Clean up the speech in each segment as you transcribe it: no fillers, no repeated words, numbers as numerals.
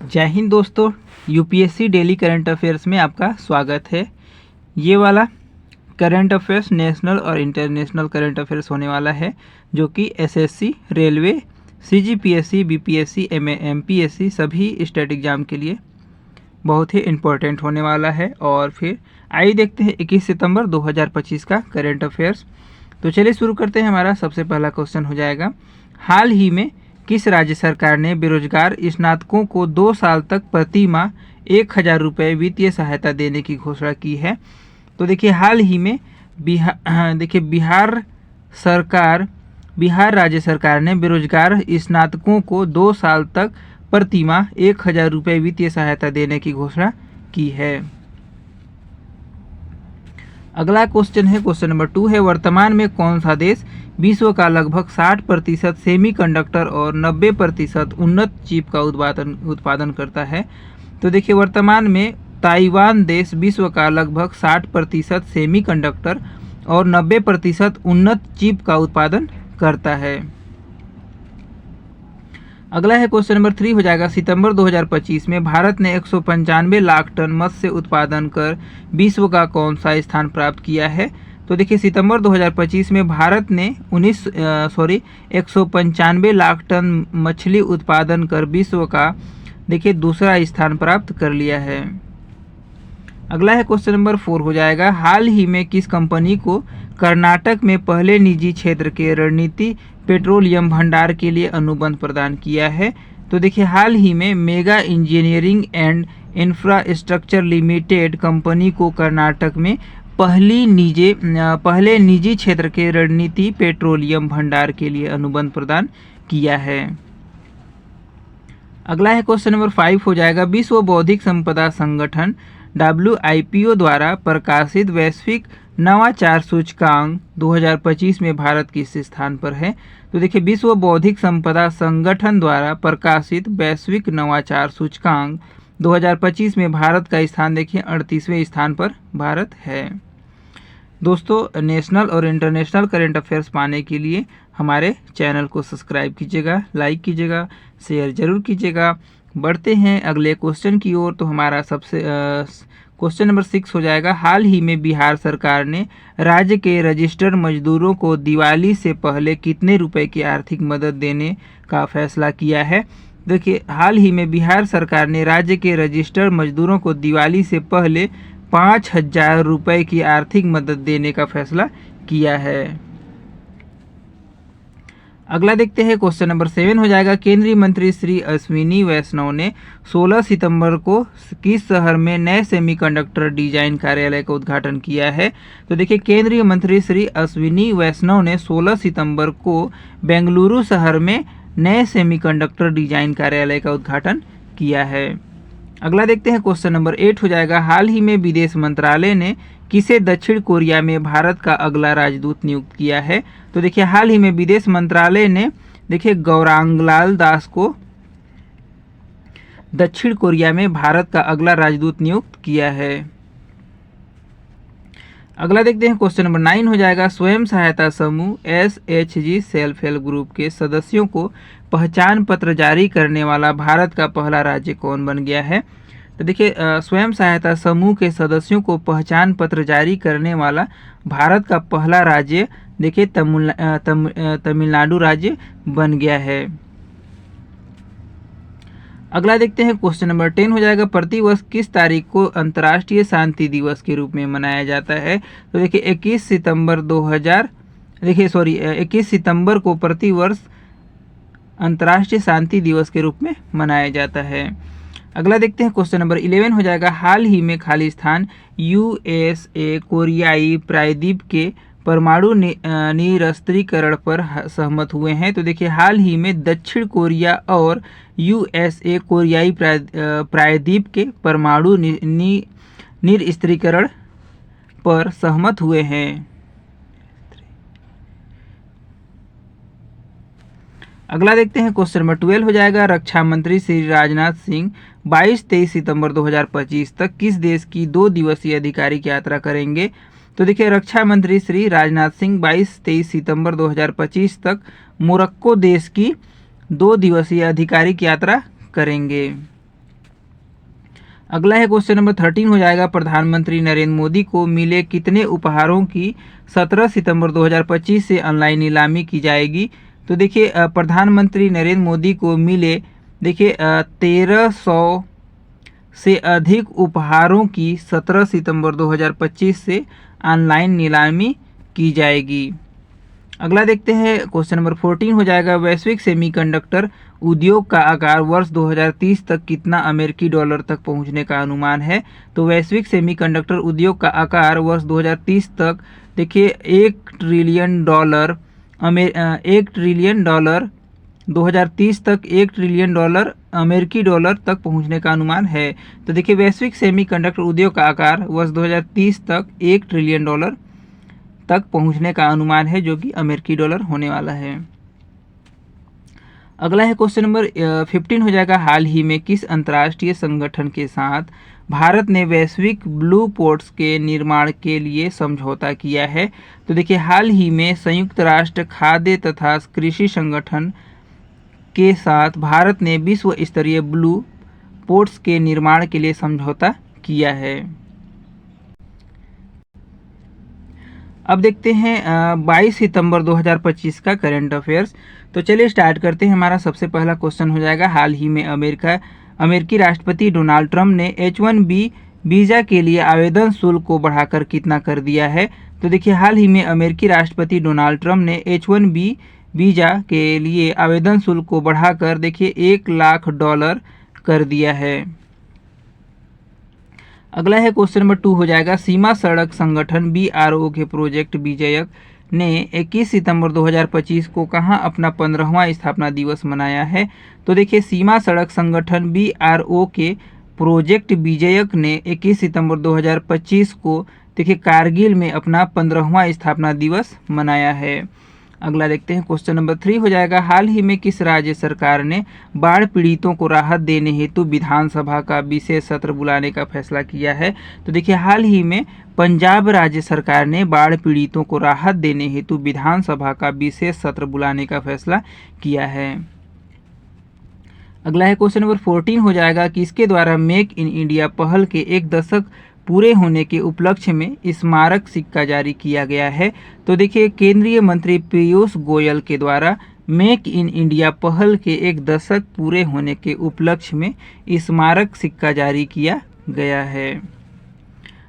जय हिंद दोस्तों। UPSC daily current affairs में आपका स्वागत है। ये वाला करंट अफेयर्स नेशनल और इंटरनेशनल करंट अफेयर्स होने वाला है, जो कि SSC, railway, CGPSC, BPSC, MPSC सभी स्टेट एग्जाम के लिए बहुत ही इम्पोर्टेंट होने वाला है। और फिर आइए देखते हैं 21 सितंबर 2025 का करंट अफेयर्स। तो चलिए शुरू करते हैं। हमारा सबसे पहला क्वेश्चन हो जाएगा, हाल ही में किस राज्य सरकार ने बेरोजगार स्नातकों को 2 साल तक प्रति माह 1,000 रुपये वित्तीय सहायता देने की घोषणा की है। तो देखिए, हाल ही में बिहार राज्य सरकार ने बेरोजगार स्नातकों को 2 साल तक प्रति माह 1,000 रुपये वित्तीय सहायता देने की घोषणा की है। अगला क्वेश्चन है, क्वेश्चन नंबर 2 है, वर्तमान में कौन सा देश विश्व का लगभग 60% सेमीकंडक्टर और 90% उन्नत चिप का उत्पादन करता है। तो देखिए, वर्तमान में ताइवान देश विश्व का लगभग 60% सेमीकंडक्टर और 90% उन्नत चिप का उत्पादन करता है। अगला है क्वेश्चन नंबर 3 हो जाएगा, सितंबर 2025 में भारत ने 195 लाख टन मत्स्य उत्पादन कर विश्व का कौन सा स्थान प्राप्त किया है। तो देखिए, सितंबर 2025 में भारत ने 195 लाख टन मछली उत्पादन कर विश्व का देखिए दूसरा स्थान प्राप्त कर लिया है। अगला है क्वेश्चन नंबर 4 हो जाएगा, हाल ही में किस कंपनी को कर्नाटक में पहले निजी क्षेत्र के रणनीति पेट्रोलियम भंडार के लिए अनुबंध प्रदान किया है। तो देखिए, हाल ही में mega engineering and infrastructure limited company को कर्नाटक में पहले निजी क्षेत्र के रणनीति पेट्रोलियम भंडार के लिए अनुबंध प्रदान किया है। अगला है क्वेश्चन नंबर 5 हो जाएगा, विश्व बौद्धिक संपदा संगठन WIPO द्वारा प्रकाशित वैश्विक नवाचार सूचकांक 2025 में भारत किस स्थान पर है। तो देखिए, विश्व बौद्धिक संपदा संगठन द्वारा प्रकाशित वैश्विक नवाचार सूचकांक 2025 में भारत का स्थान देखिए 38वें स्थान पर भारत है। दोस्तों, नेशनल और इंटरनेशनल करंट अफेयर्स पाने के लिए हमारे चैनल को सब्सक्राइब कीजिएगा, लाइक कीजिएगा, शेयर जरूर कीजिएगा। बढ़ते हैं अगले क्वेश्चन की ओर। तो हमारा सबसे क्वेश्चन नंबर 6 हो जाएगा, हाल ही में बिहार सरकार ने राज्य के रजिस्टर्ड मजदूरों को दिवाली से पहले कितने रुपए की आर्थिक मदद देने का फैसला किया है। देखिए, हाल ही में बिहार सरकार ने राज्य के रजिस्टर्ड मजदूरों को दिवाली से पहले 5,000 रुपये की आर्थिक मदद देने का फैसला किया है। अगला देखते हैं, क्वेश्चन नंबर 7 हो जाएगा, केंद्रीय मंत्री श्री अश्विनी वैष्णव ने 16 सितंबर को किस शहर में नए सेमीकंडक्टर डिजाइन कार्यालय का उद्घाटन किया है। तो देखिए, केंद्रीय मंत्री श्री अश्विनी वैष्णव ने 16 सितंबर को बेंगलुरु शहर में नए सेमीकंडक्टर डिजाइन कार्यालय का उद्घाटन किया है। अगला देखते हैं, क्वेश्चन नंबर 8 हो जाएगा, हाल ही में विदेश मंत्रालय ने किसे दक्षिण कोरिया में भारत का अगला राजदूत नियुक्त किया है। तो देखिए, हाल ही में विदेश मंत्रालय ने देखिए गौरांगलाल दास को दक्षिण कोरिया में भारत का अगला राजदूत नियुक्त किया है। अगला देखते हैं, क्वेश्चन नंबर 9 हो जाएगा, स्वयं सहायता समूह SHG सेल्फ हेल्प ग्रुप के सदस्यों को पहचान पत्र जारी करने वाला भारत का पहला राज्य कौन बन गया है। तो देखिए, स्वयं सहायता समूह के सदस्यों को पहचान पत्र जारी करने वाला भारत का पहला राज्य देखिए तमिलनाडु राज्य बन गया है। अगला देखते हैं, क्वेश्चन नंबर 10 हो जाएगा, प्रतिवर्ष किस तारीख को अंतर्राष्ट्रीय शांति दिवस के रूप में मनाया जाता है। तो देखिए, 21 सितंबर को प्रतिवर्ष अंतर्राष्ट्रीय शांति दिवस के रूप में मनाया जाता है। अगला देखते हैं, क्वेश्चन नंबर 11 हो जाएगा, हाल ही में खालिस्तान USA कोरियाई प्रायद्वीप के परमाणु निरस्त्रीकरण पर सहमत हुए हैं। तो देखिए, हाल ही में दक्षिण कोरिया और USA कोरियाई प्रायद्वीप के परमाणु निरस्त्रीकरण पर सहमत हुए हैं। अगला देखते हैं, क्वेश्चन नंबर 12 हो जाएगा, रक्षा मंत्री श्री राजनाथ सिंह 22-23 सितंबर 2025 तक किस देश की 2 दिवसीय आधिकारिक यात्रा करेंगे। तो देखिए, रक्षा मंत्री श्री राजनाथ सिंह 22-23 सितंबर 2025 तक मोरक्को देश की 2 दिवसीय आधिकारिक यात्रा करेंगे। अगला है क्वेश्चन नंबर 13 हो जाएगा, प्रधानमंत्री नरेंद्र मोदी को मिले कितने उपहारों की 17 सितंबर 2025 से ऑनलाइन नीलामी की जाएगी। तो देखिए प्रधानमंत्री नरेंद्र मोदी को मिले देखिए 1300 से अधिक उपहारों की 17 सितंबर 2025 से ऑनलाइन नीलामी की जाएगी। अगला देखते हैं क्वेश्चन नंबर 14 हो जाएगा, वैश्विक सेमीकंडक्टर उद्योग का आकार वर्ष 2030 तक कितना अमेरिकी डॉलर तक पहुंचने का अनुमान है। तो वैश्विक सेमीकंडक्टर उद्योग का आकार वर्ष 2030 तक देखिए 1 ट्रिलियन डॉलर 2030 तक 1 ट्रिलियन डॉलर अमेरिकी डॉलर तक पहुंचने का अनुमान है। तो देखिए वैश्विक सेमीकंडक्टर उद्योग का आकार वर्ष 2030 तक 1 ट्रिलियन डॉलर तक पहुंचने का अनुमान है, जो कि अमेरिकी डॉलर होने वाला है। अगला है क्वेश्चन नंबर 15 हो जाएगा, हाल ही में किस अंतर्राष्ट्रीय संगठन के साथ भारत ने वैश्विक ब्लू पोर्ट्स के निर्माण के लिए समझौता किया है। तो देखिए हाल ही में संयुक्त राष्ट्र खाद्य तथा कृषि संगठन के साथ भारत ने विश्व स्तरीय ब्लू पोर्ट्स के निर्माण के लिए समझौता किया है। अब देखते हैं 22 सितंबर 2025 का करंट अफेयर्स। तो चलिए स्टार्ट करते हैं। हमारा सबसे पहला क्वेश्चन हो जाएगा, हाल ही में अमेरिकी राष्ट्रपति डोनाल्ड ट्रंप ने H1B वीज़ा के लिए आवेदन शुल्क को बढ़ाकर कितना कर दिया है। तो देखिए हाल ही में अमेरिकी राष्ट्रपति डोनाल्ड ट्रंप ने H1B वीज़ा के लिए आवेदन शुल्क को बढ़ाकर देखिए $1 लाख कर दिया है। अगला है क्वेश्चन नंबर 2 हो जाएगा, सीमा सड़क संगठन BRO के प्रोजेक्ट विजयक ने 21 सितंबर 2025 को कहां अपना 15वां स्थापना दिवस मनाया है। तो देखिए सीमा सड़क संगठन BRO के प्रोजेक्ट विजयक ने 21 सितंबर 2025 को देखिए कारगिल में अपना 15वां स्थापना दिवस मनाया है। अगला देखते हैं क्वेश्चन नंबर 3 हो जाएगा, हाल ही में किस राज्य सरकार ने बाढ़ पीड़ितों को राहत देने हेतु विधानसभा का विशेष सत्र बुलाने का फैसला किया है। तो देखिए हाल ही में पंजाब राज्य सरकार ने बाढ़ पीड़ितों को राहत देने हेतु विधानसभा का विशेष सत्र बुलाने का फैसला किया है। अगला है क्वेश्चन नंबर 14 हो जाएगा, कि इसके द्वारा मेक इन इंडिया पहल के 1 दशक पूरे होने के उपलक्ष्य में स्मारक सिक्का जारी किया गया है। तो देखिए केंद्रीय मंत्री पीयूष गोयल के द्वारा मेक इन इंडिया पहल के 1 दशक पूरे होने के उपलक्ष्य में स्मारक सिक्का जारी किया गया है।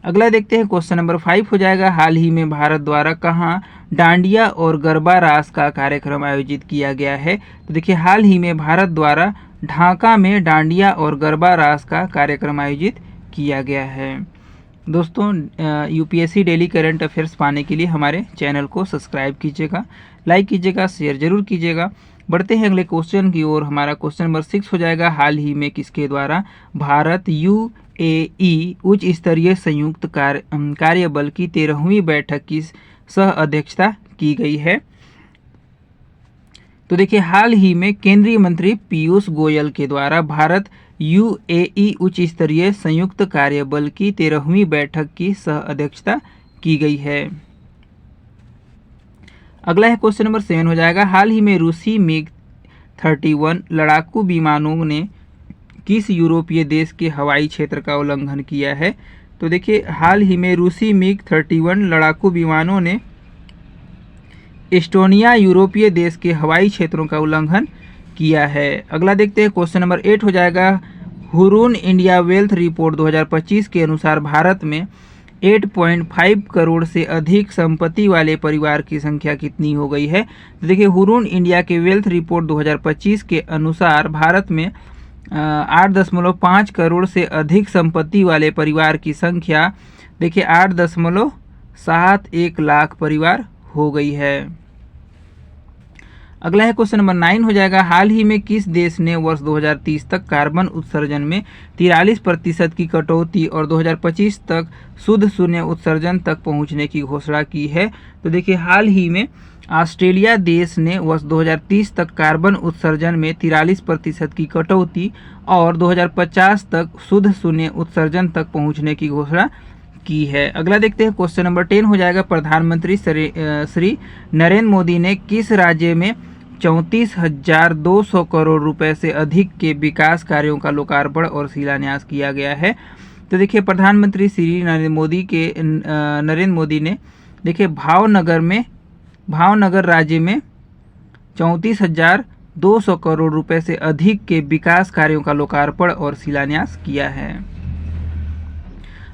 अगला देखते हैं क्वेश्चन नंबर 5 हो जाएगा, हाल ही में भारत द्वारा कहां डांडिया और गरबा रास का कार्यक्रम आयोजित किया गया है। तो देखिए हाल ही में भारत द्वारा ढाका में डांडिया और गरबा रास का कार्यक्रम आयोजित किया गया है। दोस्तों यूपीएससी डेली करंट अफेयर्स पाने के लिए हमारे चैनल को सब्सक्राइब कीजिएगा, लाइक कीजिएगा, शेयर जरूर कीजिएगा। बढ़ते हैं अगले क्वेश्चन की ओर। हमारा क्वेश्चन नंबर 6 हो जाएगा, हाल ही में किसके द्वारा भारत UAE उच्च स्तरीय संयुक्त कार्यबल की 13वीं बैठक की सह अध्यक्षता की गई है। तो देखिए हाल ही में केंद्रीय मंत्री पीयूष गोयल के द्वारा भारत UAE उच्च स्तरीय संयुक्त कार्यबल की 13वीं बैठक की सह अध्यक्षता की गई है। अगला है क्वेश्चन नंबर 7 हो जाएगा, हाल ही में रूसी MiG-31 लड़ाकू विमानों ने किस यूरोपीय देश के हवाई क्षेत्र का उल्लंघन किया है। तो देखिए हाल ही में रूसी MiG-31 लड़ाकू विमानों ने एस्टोनिया यूरोपीय देश के हवाई क्षेत्रों का उल्लंघन किया है। अगला देखते हैं क्वेश्चन नंबर 8 हो जाएगा, हुरून इंडिया वेल्थ रिपोर्ट 2025 के अनुसार भारत में 8.5 करोड़ से अधिक संपत्ति वाले परिवार की संख्या कितनी हो गई है। तो देखिए हुरून इंडिया के वेल्थ रिपोर्ट 2025 के अनुसार भारत में 8.5 करोड़ से अधिक संपत्ति वाले परिवार की संख्या देखिए 8.71 लाख परिवार हो गई है। अगला है क्वेश्चन नंबर 9 हो जाएगा, हाल ही में किस देश ने वर्ष 2030 तक कार्बन उत्सर्जन में 43% की कटौती और 2025 तक शुद्ध शून्य उत्सर्जन तक पहुंचने की घोषणा की है। तो देखिए हाल ही में ऑस्ट्रेलिया देश ने वर्ष 2030 तक कार्बन उत्सर्जन में 43% की कटौती और 2050 तक शुद्ध शून्य उत्सर्जन तक पहुंचने की घोषणा की है। अगला देखते हैं क्वेश्चन नंबर 10 हो जाएगा, प्रधानमंत्री श्री नरेंद्र मोदी ने किस राज्य में 34,200 करोड़ रुपए से अधिक के विकास कार्यों का लोकार्पण और शिलान्यास किया गया है। तो देखिए प्रधानमंत्री श्री नरेंद्र मोदी ने देखिए भावनगर राज्य में 34,200 करोड़ रुपए से अधिक के विकास कार्यों का लोकार्पण और शिलान्यास किया है।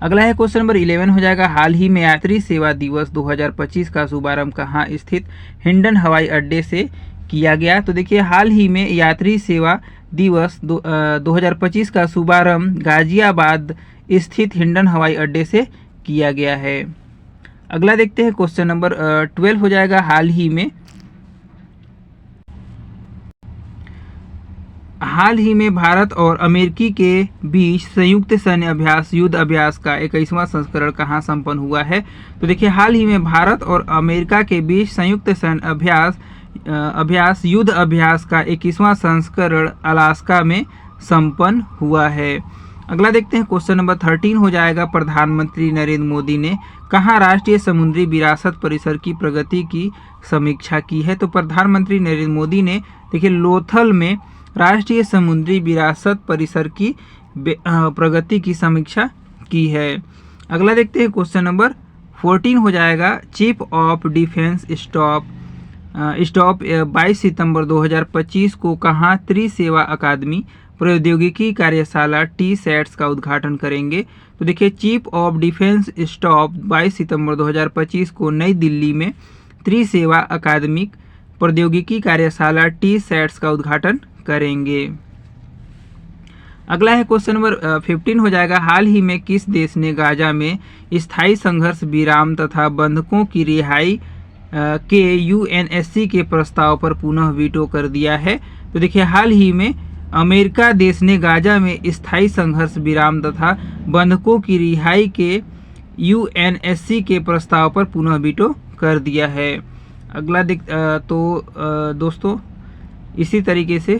अगला है क्वेश्चन नंबर 11 हो जाएगा, हाल ही में यात्री सेवा दिवस 2025 का शुभारंभ कहाँ स्थित हिंडन हवाई अड्डे से किया गया। तो देखिए हाल ही में यात्री सेवा दिवस 2025 का शुभारंभ गाजियाबाद स्थित हिंडन हवाई अड्डे से किया गया है। अगला देखते हैं क्वेश्चन नंबर 12 हो जाएगा, हाल ही में भारत और अमेरिकी के बीच संयुक्त सैन्य अभ्यास युद्ध अभ्यास का 21वां संस्करण कहाँ संपन्न हुआ है। तो देखिए हाल ही में भारत और अमेरिका के बीच संयुक्त सैन्य अभ्यास युद्ध अभ्यास का 21वां संस्करण अलास्का में संपन्न हुआ है। अगला देखते हैं क्वेश्चन नंबर 13 हो जाएगा, प्रधानमंत्री नरेंद्र मोदी ने कहाँ राष्ट्रीय समुद्री विरासत परिसर की प्रगति की समीक्षा की है। तो प्रधानमंत्री नरेंद्र मोदी ने देखिए लोथल में राष्ट्रीय समुद्री विरासत परिसर की प्रगति की समीक्षा की है। अगला देखते हैं क्वेश्चन नंबर 14 हो जाएगा, चीफ ऑफ डिफेंस स्टाफ 22 सितंबर 2025 को कहाँ त्रिसेवा अकादमी प्रौद्योगिकी कार्यशाला टी-सेट्स का उद्घाटन करेंगे। तो देखिए चीफ ऑफ डिफेंस स्टाफ 22 सितंबर 2025 को नई दिल्ली में त्रिसेवा अकादमिक प्रौद्योगिकी कार्यशाला टी-सेट्स का उद्घाटन करेंगे। अगला है क्वेश्चन नंबर 15 हो जाएगा, हाल ही में किस देश ने गाजा में स्थायी संघर्ष विराम तथा बंधकों की रिहाई के यूएनएससी के प्रस्ताव पर पुनः वीटो कर दिया है। तो देखिए हाल ही में अमेरिका देश ने गाजा में स्थायी संघर्ष विराम तथा बंधकों की रिहाई के यूएनएससी के प्रस्ताव पर पुनः वीटो कर दिया है। अगला दोस्तों इसी तरीके से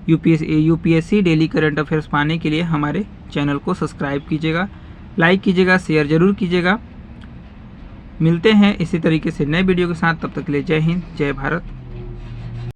यूपीएससी डेली करंट अफेयर्स पाने के लिए हमारे चैनल को सब्सक्राइब कीजिएगा, लाइक कीजिएगा, शेयर जरूर कीजिएगा। मिलते हैं इसी तरीके से नए वीडियो के साथ, तब तक के लिए जय हिंद, जय भारत।